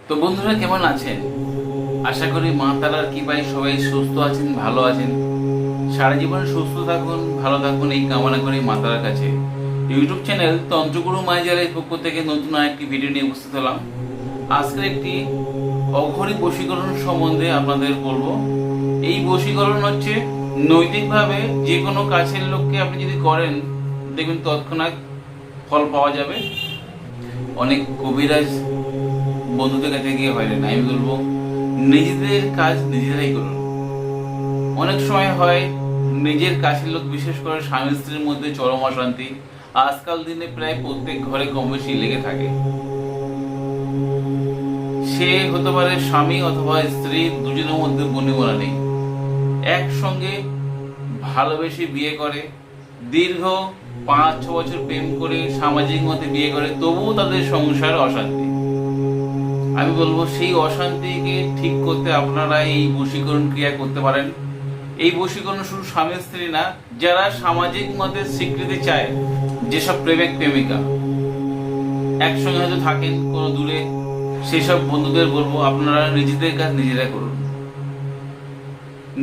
তো বন্ধুরা কেমন আছেন? আশা করি মা তারার কৃপায় সবাই সুস্থ আছেন, ভালো আছেন। সারা জীবন সুস্থ থাকুন, ভালো থাকুন এই কামনা করি মা তারার কাছে। ইউটিউব চ্যানেল তন্ত্রগুরু মাইজারের পক্ষ থেকে নতুন আরেকটি ভিডিও নিয়ে উপস্থিত হলাম। আজকের একটি অঘরী বশীকরণ সম্বন্ধে আপনাদের বলবো। এই বশীকরণ হচ্ছে নৈতিকভাবে যে কোনো কাছের লোককে আপনি যদি করেন, দেখবেন তৎক্ষণাৎ ফল পাওয়া যাবে। অনেক কবিরাজ বন্ধুদের কাছে গিয়ে হয় না, আমি বলবো নিজেদের কাজ নিজেরাই করুন। অনেক সময় হয় নিজের কাছের লোক, বিশেষ করে স্বামী স্ত্রীর মধ্যে চরম অশান্তি আজকাল দিনে প্রায় প্রত্যেক ঘরে কম বেশি লেগে থাকে। সে হতে পারে স্বামী অথবা স্ত্রী, দুজনের মধ্যে বনিবনা নেই, একসঙ্গে ভালোবেসে বিয়ে করে, দীর্ঘ 5-6 বছর প্রেম করে সামাজিক মতে বিয়ে করে, তবুও তাদের সংসার অশান্তি। আমি বলবো সেই অশান্তিকে ঠিক করতে আপনারা এই বশীকরণ ক্রিয়া করতে পারেন। এই বশীকরণ শুধু স্বামী স্ত্রী না, যারা সামাজিক মতে স্বীকৃতি চায়, যেসব প্রেমিক প্রেমিকা একসঙ্গে হয়তো থাকেন কোনো দূরে, সেসব বন্ধুদের বলবো আপনারা নিজেদের কাজ নিজেরা করুন।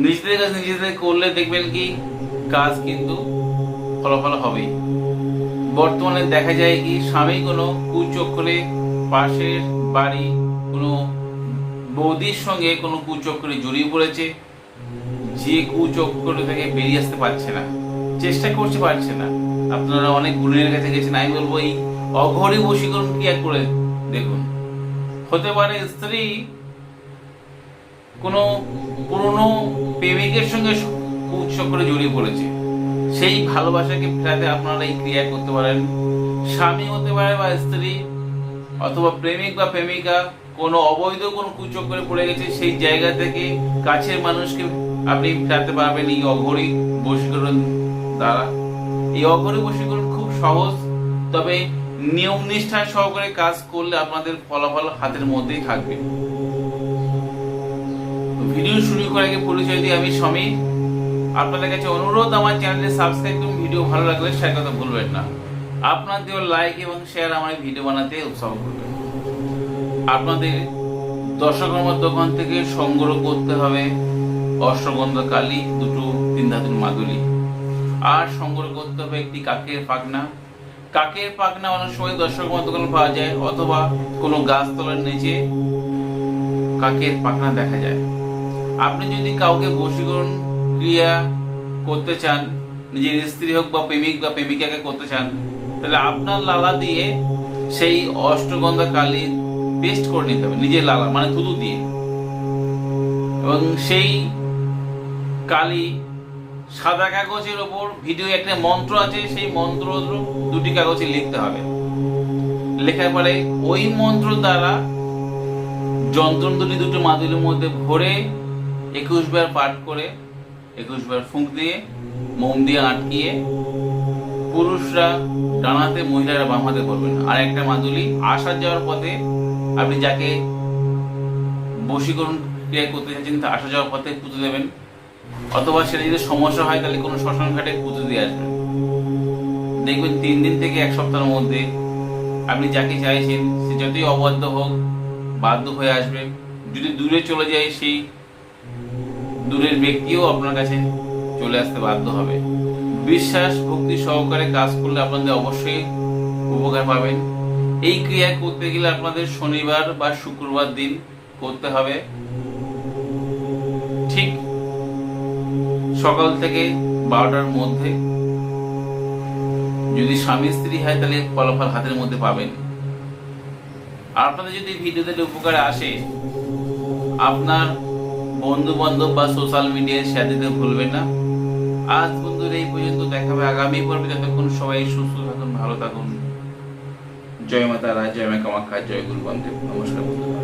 নিজেদের কাজ নিজেদের করলে দেখবেন কি কাজ কিন্তু ফলাফল হবেই। বর্তমানে দেখা যায় কি স্বামী কোনো কুচক্রে, পাশের বাড়ি কোনো বৌদির সঙ্গে কোনো কুচক্রে জড়িয়ে পড়েছে, যে কুচক্র থেকে বেরিয়ে আসতে পারছে না, চেষ্টা করছে পারছে না। আপনারা অনেক গুণের কাছে গেছেন, আমি বলবো এই অঘরী বশীকরণ ক্রিয়া করে দেখুন। হতে পারে স্ত্রী কোনো পুরনো প্রেমিকের সঙ্গে কুচক্রে জড়িয়ে পড়েছে, সেই ভালোবাসাকে ফেরাতে আপনারা এই ক্রিয়া করতে পারেন। স্বামী হতে পারে বা স্ত্রী অথবা প্রেমিক বা প্রেমিকা কোনো অবৈধ কোনো কুচক্রে পড়ে গেছে, সেই জায়গা থেকে কাছের মানুষকে আপনি ফেরাতে পারবেন এই অঘরী বশীকরণ দ্বারা। এই অঘরী বশীকরণ খুব সহজ, তবে নিয়ম নিষ্ঠা সহকারে কাজ করলে আপনাদের ফলাফল হাতের মধ্যেই থাকবে। ভিডিও শুরু করার আগে পরিচয় দিয়ে আমি সমীর। আপনাদের কাছে অনুরোধ, আমার চ্যানেলে সাবস্ক্রাইব করুন, ভিডিও ভালো লাগলে শেয়ার করতে ভুলবেন না। আপনার দেওয়া লাইক এবং শেয়ার আমার ভিডিও বানাতে উৎসাহ করবে। আপনাদের দশকর্মার দোকান থেকে সংগ্রহ করতে হবে অশ্বগন্ধা কালী, 2-3 ধাতুর মাদুলি, আর সংগ্রহ করতে হবে একটি কাকের পাখনা। কাকের পাখনা অনেক সময় দশকর্মার দোকানে পাওয়া যায়, অথবা কোনো গাছতলার নিচে কাকের পাখনা দেখা যায়। আপনি যদি কাউকে বশীকরণ ক্রিয়া করতে চান, নিজের স্ত্রী হোক বা প্রেমিক বা প্রেমিকাকে করতে চান, তাহলে আপনার লালা দিয়ে সেই অষ্টগন্ধা কালী পেস্ট করে নিতে হবে, নিজের লালা মানে থুতু দিয়ে, এবং সেই কালী সাদা কাগজের ওপর ভিডিও একটা মন্ত্র আছে, সেই মন্ত্র 2টি কাগজে লিখতে হবে। লেখার পরে ওই মন্ত্র দ্বারা যন্ত্রণদুলি 2টো মাদুলির মধ্যে ভরে 21 বার পাঠ করে 21 বার ফুঁক দিয়ে মোম দিয়ে আটকিয়ে পুরুষরা ডানাতে, মহিলারা বাম হাতে করবেন। আর একটা মাদুলি আসা যাওয়ার পথে আপনি যাকে বশীকরণ ক্রিয়া করতে চাইছেন তা আসা যাওয়ার পথে পুঁতে দেবেন, অথবা সেটা যদি সমস্যা হয় তাহলে কোনো শ্মশান ঘাটে পুঁতে দিয়ে আসবেন। দেখবেন 3 দিন থেকে 1 সপ্তাহের মধ্যে আপনি যাকে চাইছেন সে যতই অবাধ্য হোক বাধ্য হয়ে আসবে। যদি দূরে চলে যায়, সেই দূরের ব্যক্তিও আপনার কাছে চলে আসতে বাধ্য হবে। বিশ্বাস ভক্তি সহকারে কাজ করলে আপনাদের অবশ্যই উপকার পাবেন। এই ক্রিয়া করতে গেলে আপনাদের শনিবার বা শুক্রবার দিন করতে হবে, ঠিক সকাল থেকে 12টার মধ্যে। যদি স্বামী স্ত্রী হয় তাহলে ফলাফল হাতের মধ্যে পাবেন। আর আপনাদের যদি ভিডিওতে উপকারে আসে, আপনার বন্ধু বান্ধব বা সোশ্যাল মিডিয়ায় শেয়ার দিতে ভুলবেন না। আজ বন্ধুরা এই পর্যন্ত, দেখা হবে আগামী পর্বে। ততক্ষণ সবাই সুস্থ থাকুন, ভালো থাকুন। জয় মা তারা, জয় মা কামাখ্যা, জয় গুরু বামদেব। নমস্কার বন্ধুরা।